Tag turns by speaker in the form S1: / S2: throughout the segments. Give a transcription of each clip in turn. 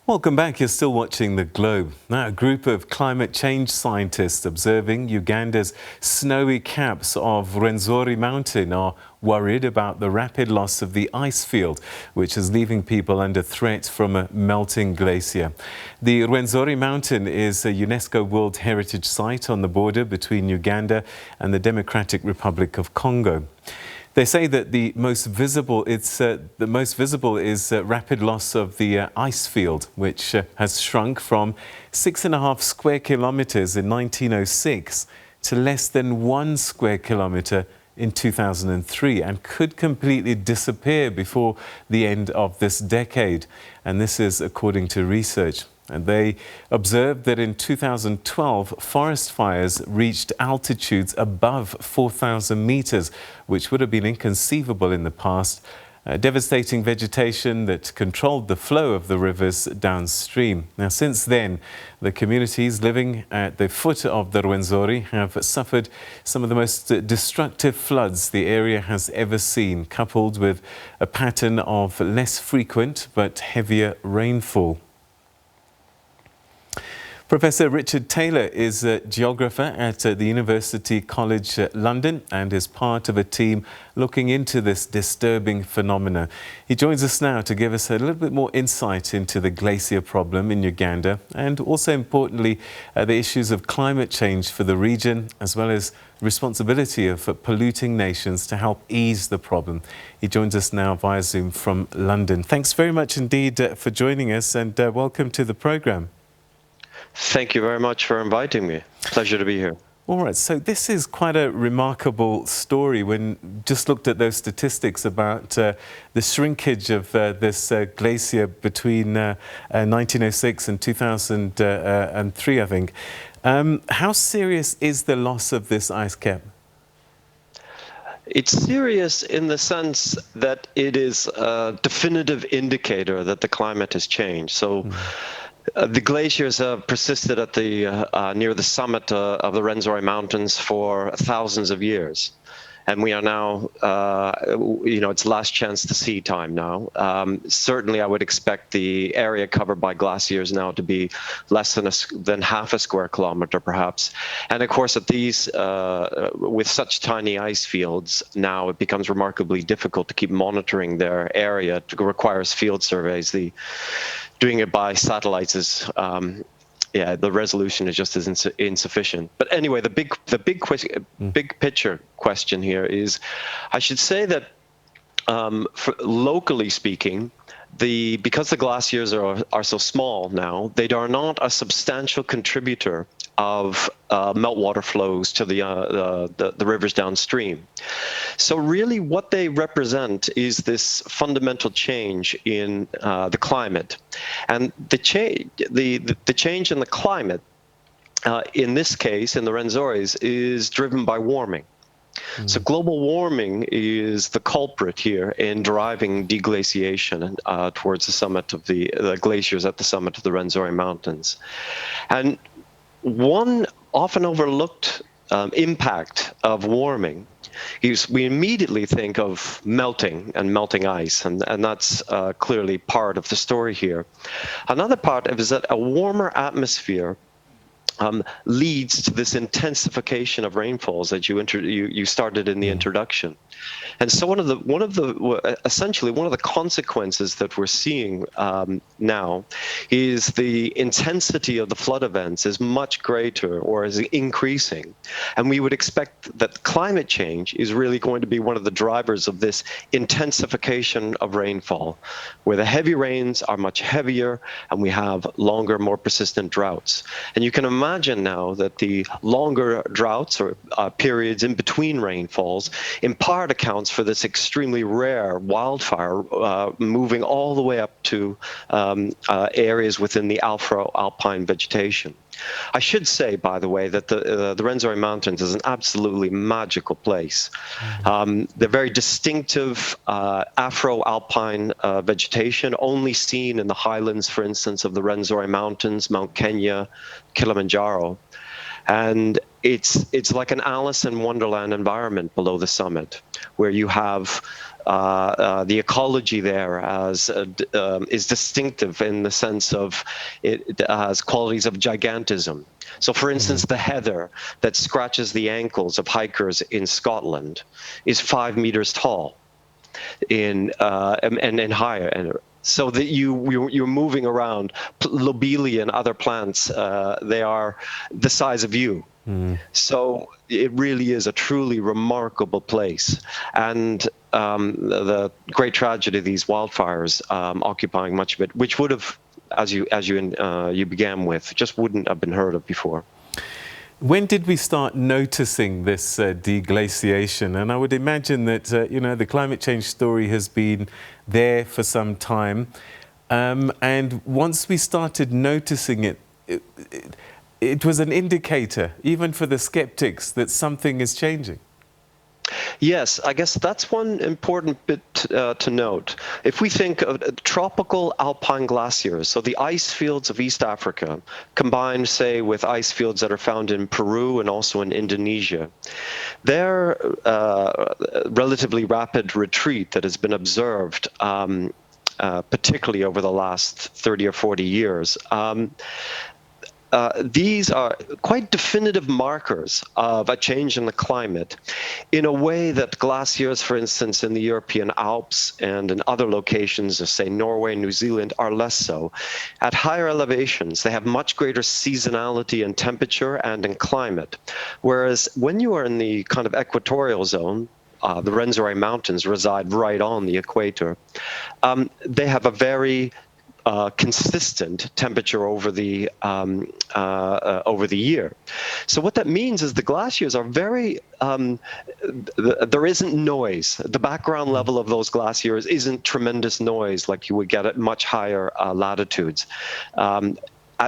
S1: Welcome back. You're still watching The Globe. Now, a group of climate change scientists observing Uganda's snowy caps of Rwenzori mountain are worried about the rapid loss of the ice field, which is leaving people under threat from a melting glacier. The Rwenzori mountain is a Unesco World Heritage site on the border between Uganda and the Democratic Republic of Congo. They say that the most visible is rapid loss of the ice field, which has shrunk from 6.5 square kilometers in 1906 to less than 1 square kilometer in 2003 and could completely disappear before the end of this decade. And this is according to research. And they observed that in 2012, forest fires reached altitudes above 4,000 meters, which would have been inconceivable in the past, devastating vegetation that controlled the flow of the rivers downstream. Now, since then, the communities living at the foot of the Rwenzori have suffered some of the most destructive floods the area has ever seen, coupled with a pattern of less frequent but heavier rainfall. Professor Richard Taylor is a geographer at the University College London and is part of a team looking into this disturbing phenomena. He joins us now to give us a little bit more insight into the glacier problem in Uganda and also importantly the issues of climate change for the region, as well as responsibility of polluting nations to help ease the problem. He joins us now via Zoom from London. Thanks very much indeed for joining us, and welcome to the programme.
S2: Thank you very much for inviting me. Pleasure to be here.
S1: All right, so this is quite a remarkable story when just looked at those statistics about the shrinkage of this glacier between 1906 and 2003, I think. How serious is the loss of this ice cap?
S2: It's serious in the sense that it is a definitive indicator that the climate has changed. So. The glaciers have persisted at the near the summit of the Rwenzori Mountains for thousands of years, and we are now, it's last chance to see time now. Certainly, I would expect the area covered by glaciers now to be less than half a square kilometer, perhaps. And of course, at these, with such tiny ice fields, now it becomes remarkably difficult to keep monitoring their area. It requires field surveys. Doing it by satellites is, the resolution is just as insufficient. But anyway, the big picture question here is, I should say that locally speaking, because the glaciers are so small now, they are not a substantial contributor of meltwater flows to the rivers downstream. So really what they represent is this fundamental change in the climate. And the change in the climate, in this case, in the Rwenzoris, is driven by warming. So global warming is the culprit here in driving deglaciation towards the summit of the glaciers at the summit of the Rwenzori Mountains. And one often overlooked impact of warming is we immediately think of melting and melting ice, and that's clearly part of the story here. Another part is that a warmer atmosphere leads to this intensification of rainfalls that you started in the introduction. And so essentially one of the consequences that we're seeing now is the intensity of the flood events is much greater or is increasing. And we would expect that climate change is really going to be one of the drivers of this intensification of rainfall, where the heavy rains are much heavier and we have longer, more persistent droughts. And you can imagine now that the longer droughts or periods in between rainfalls in part accounts for this extremely rare wildfire moving all the way up to areas within the Afro-alpine vegetation. I should say, by the way, that the Rwenzori Mountains is an absolutely magical place. They're very distinctive Afro-alpine vegetation, only seen in the highlands, for instance, of the Rwenzori Mountains, Mount Kenya, Kilimanjaro. And it's like an Alice in Wonderland environment below the summit, where you have the ecology there is distinctive in the sense of it has qualities of gigantism. So, for instance, the heather that scratches the ankles of hikers in Scotland is 5 meters tall and higher. And so that you're moving around. Lobelia and other plants, they are the size of you. So it really is a truly remarkable place. And the great tragedy of these wildfires occupying much of it, which would have, as you began with, just wouldn't have been heard of before.
S1: When did we start noticing this deglaciation? And I would imagine that the climate change story has been there for some time. And once we started noticing it, it was an indicator, even for the skeptics, that something is changing.
S2: Yes, I guess that's one important bit to note. If we think of tropical alpine glaciers, so the ice fields of East Africa, combined, say, with ice fields that are found in Peru and also in Indonesia, their relatively rapid retreat that has been observed, particularly over the last 30 or 40 years, these are quite definitive markers of a change in the climate in a way that glaciers, for instance, in the European Alps and in other locations of, say, Norway and New Zealand, are less so. At higher elevations, they have much greater seasonality in temperature and in climate. Whereas when you are in the kind of equatorial zone, the Rwenzori Mountains reside right on the equator, they have a very consistent temperature over the year. So what that means is the glaciers are very, there isn't noise. The background level of those glaciers isn't tremendous noise like you would get at much higher latitudes.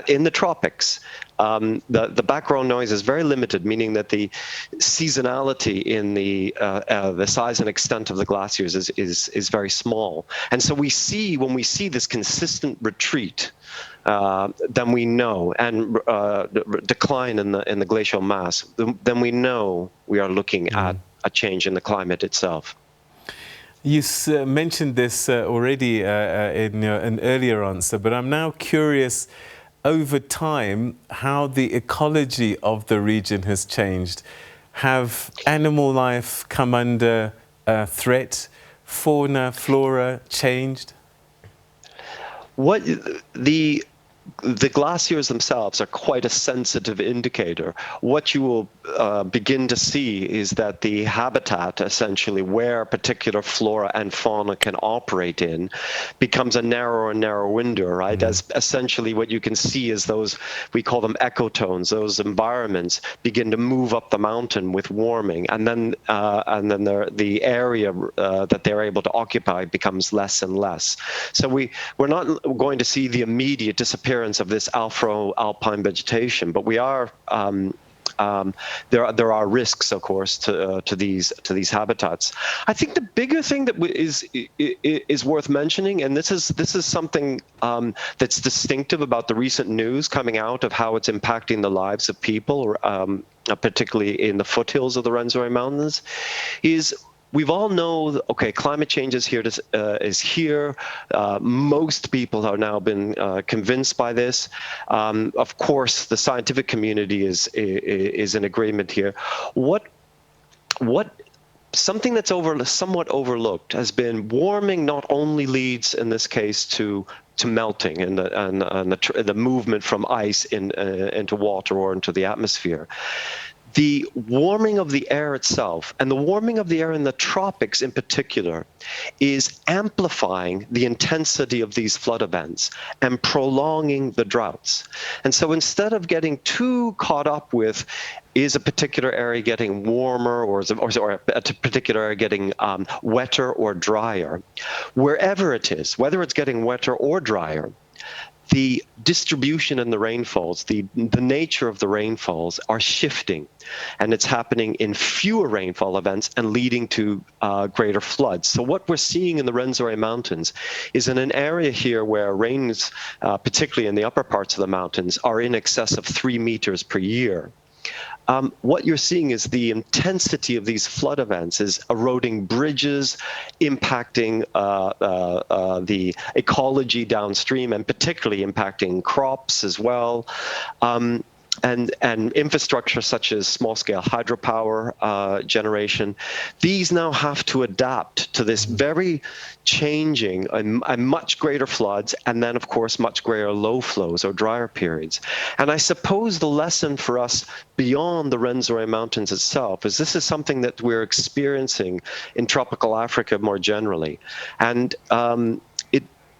S2: In the tropics, the background noise is very limited, meaning that the seasonality in the size and extent of the glaciers is very small. And so when we see this consistent retreat, then we know, and decline in the glacial mass, then we know we are looking at a change in the climate itself.
S1: You mentioned this already in an earlier answer, but I'm now curious, over time, how the ecology of the region has changed. Have animal life come under threat? Fauna, flora changed?
S2: The glaciers themselves are quite a sensitive indicator. What you will begin to see is that the habitat, essentially, where particular flora and fauna can operate in, becomes a narrower and narrower window, right? As essentially what you can see is those, we call them ecotones, those environments begin to move up the mountain with warming, and then the area that they're able to occupy becomes less and less. So we're not going to see the immediate disappearance of this Afro-alpine vegetation, but we are there are risks, of course, to these habitats. I think the bigger thing that is worth mentioning, and this is something that's distinctive about the recent news coming out of how it's impacting the lives of people, particularly in the foothills of the Rwenzori Mountains, is we've all know, okay, climate change is here. Most people have now been convinced by this. Of course, the scientific community is in agreement here. Something that's somewhat overlooked has been warming. Not only leads, in this case, to melting and the movement from ice into water or into the atmosphere. The warming of the air itself, and the warming of the air in the tropics in particular, is amplifying the intensity of these flood events and prolonging the droughts. And so instead of getting too caught up with, is a particular area getting warmer or a particular area getting wetter or drier, wherever it is, whether it's getting wetter or drier, the distribution in the rainfalls, the nature of the rainfalls are shifting, and it's happening in fewer rainfall events and leading to greater floods. So what we're seeing in the Rwenzori Mountains is in an area here where rains, particularly in the upper parts of the mountains, are in excess of 3 meters per year. what you're seeing is the intensity of these flood events is eroding bridges, impacting the ecology downstream, and particularly impacting crops as well. And infrastructure such as small-scale hydropower generation, these now have to adapt to this very changing and much greater floods, and then, of course, much greater low flows or drier periods. And I suppose the lesson for us beyond the Rwenzori Mountains itself is this is something that we're experiencing in tropical Africa more generally. And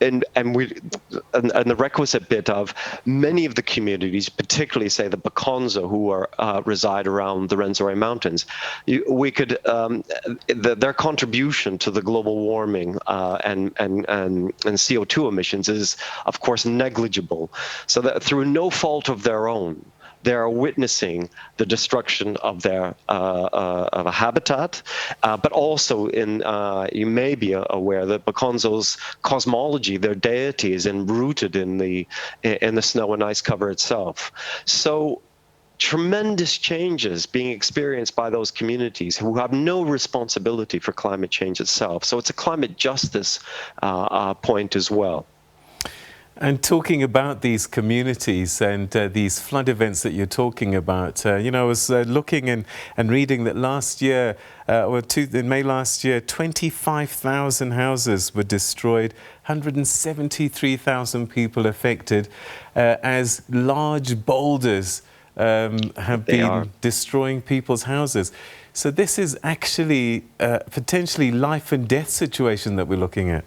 S2: and the requisite bit of many of the communities, particularly say the Bakonzo, who reside around the Rwenzori Mountains, their contribution to the global warming and CO2 emissions is, of course, negligible. So that through no fault of their own, they are witnessing the destruction of their of a habitat, but also you may be aware that Bakonzo's cosmology, their deity, is rooted in the snow and ice cover itself. So tremendous changes being experienced by those communities who have no responsibility for climate change itself. So it's a climate justice point as well.
S1: And talking about these communities and these flood events that you're talking about, I was looking and reading that last year, in May last year, 25,000 houses were destroyed, 173,000 people affected, as large boulders have been destroying people's houses. So this is actually potentially life and death situation that we're looking at.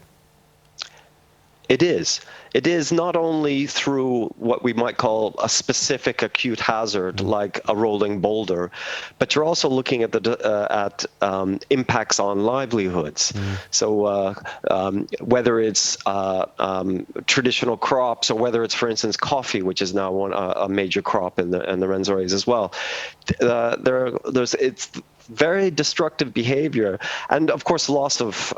S2: It is. It is not only through what we might call a specific acute hazard, like a rolling boulder, but you're also looking at impacts on livelihoods. So whether it's traditional crops, or whether it's, for instance, coffee, which is now a major crop in the Rwenzoris as well, it's very destructive behavior, and of course loss of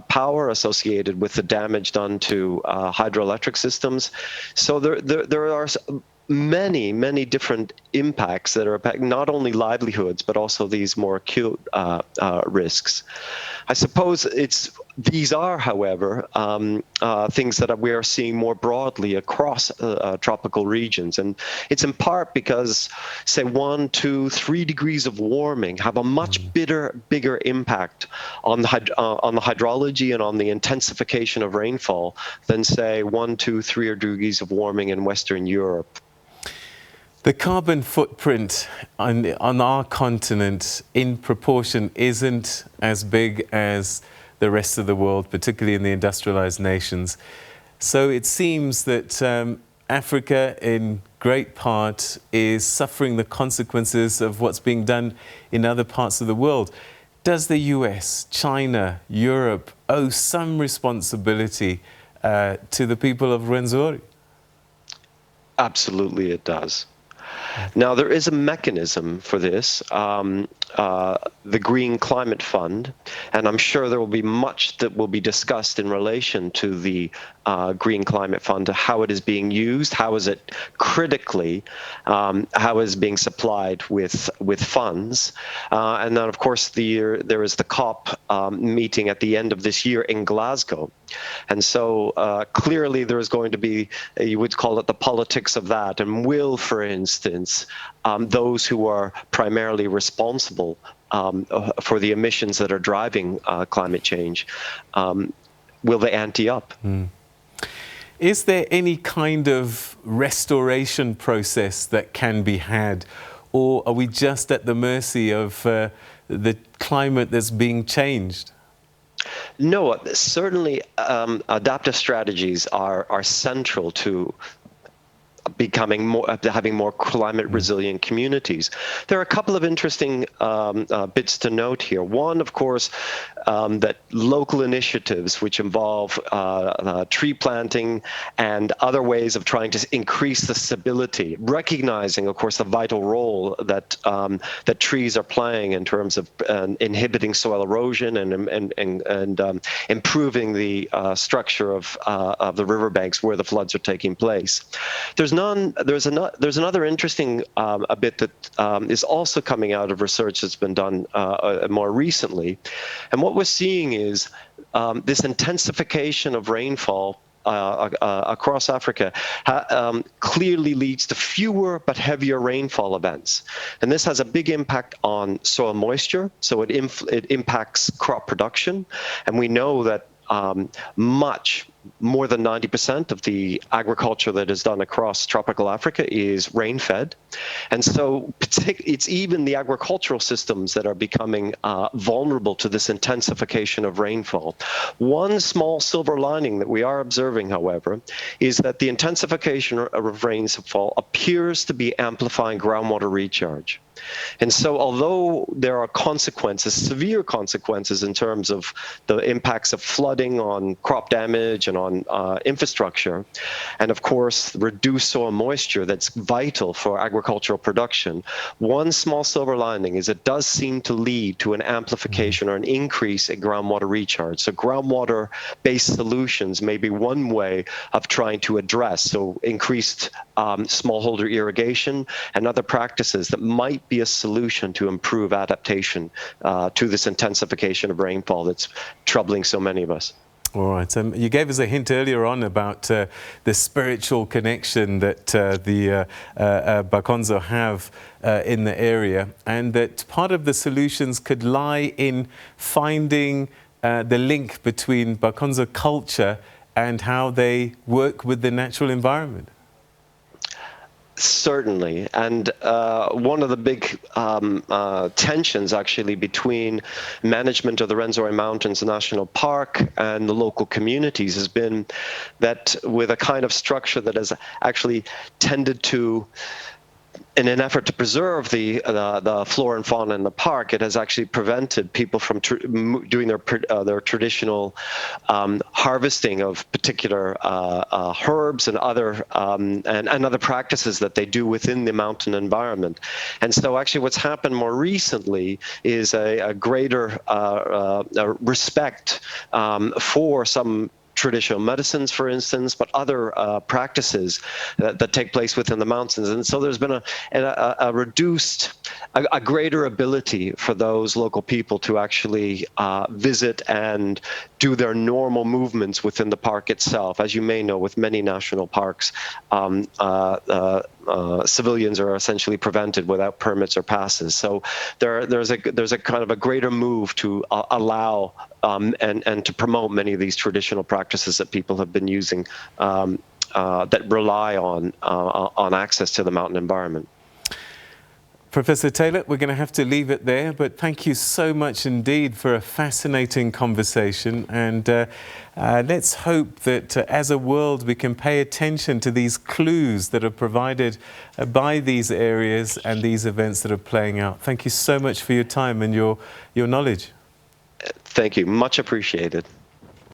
S2: power associated with the damage done to hydroelectric systems. So there are many different impacts that are affecting not only livelihoods but also these more acute risks. I suppose these are, however, things that we are seeing more broadly across tropical regions, and it's in part because, say, 1, 2, 3 degrees of warming have a much bigger impact on the hydrology and on the intensification of rainfall than, say, 1, 2, 3 degrees of warming in Western Europe.
S1: The carbon footprint on our continent in proportion isn't as big as the rest of the world, particularly in the industrialized nations. So it seems that Africa, in great part, is suffering the consequences of what's being done in other parts of the world. Does the US, China, Europe owe some responsibility to the people of Rwenzori?
S2: Absolutely it does. Now, there is a mechanism for this, the Green Climate Fund, and I'm sure there will be much that will be discussed in relation to the Green Climate Fund, to how it is being used, how is it critically, how is it being supplied with funds. And then, of course, there is the COP meeting at the end of this year in Glasgow. And so clearly there is going to be, you would call it the politics of that, and will, for instance, those who are primarily responsible for the emissions that are driving climate change, will they ante up?
S1: Is there any kind of restoration process that can be had, or are we just at the mercy of the climate that's being changed?
S2: No, certainly adaptive strategies are central to having more climate resilient communities. There are a couple of interesting bits to note here. One, of course, that local initiatives which involve tree planting and other ways of trying to increase the stability, recognizing, of course, the vital role that that trees are playing in terms of inhibiting soil erosion and improving the structure of the riverbanks where the floods are taking place. There's another interesting a bit that is also coming out of research that's been done more recently, and what we're seeing is this intensification of rainfall across Africa clearly leads to fewer but heavier rainfall events. And this has a big impact on soil moisture, so it impacts crop production. And we know that much more than 90% of the agriculture that is done across tropical Africa is rain-fed. And so it's even the agricultural systems that are becoming vulnerable to this intensification of rainfall. One small silver lining that we are observing, however, is that the intensification of rainfall appears to be amplifying groundwater recharge. And so although there are consequences, severe consequences in terms of the impacts of flooding on crop damage and on infrastructure, and of course reduced soil moisture that's vital for agricultural production, one small silver lining is it does seem to lead to an amplification or an increase in groundwater recharge. So groundwater-based solutions may be one way of trying to address, so increased smallholder irrigation and other practices that might be a solution to improve adaptation to this intensification of rainfall that's troubling so many of us.
S1: All right. You gave us a hint earlier on about the spiritual connection that the Bakonzo have in the area, and that part of the solutions could lie in finding the link between Bakonzo culture and how they work with the natural environment.
S2: Certainly, and one of the big tensions actually between management of the Rwenzori Mountains National Park and the local communities has been that with a kind of structure that has actually tended to, in an effort to preserve the flora and fauna in the park, it has actually prevented people from doing their traditional harvesting of particular herbs and other practices that they do within the mountain environment. And so actually what's happened more recently is a greater respect for some traditional medicines, for instance, but other practices that take place within the mountains. And so there's been a greater ability for those local people to actually visit and do their normal movements within the park itself. As you may know, with many national parks, civilians are essentially prevented without permits or passes. So there's a kind of a greater move to allow and to promote many of these traditional practices that people have been using that rely on access to the mountain environment.
S1: Professor Taylor, we're going to have to leave it there, but thank you so much indeed for a fascinating conversation, and let's hope that as a world we can pay attention to these clues that are provided by these areas and these events that are playing out. Thank you so much for your time and your knowledge.
S2: Thank you. Much appreciated.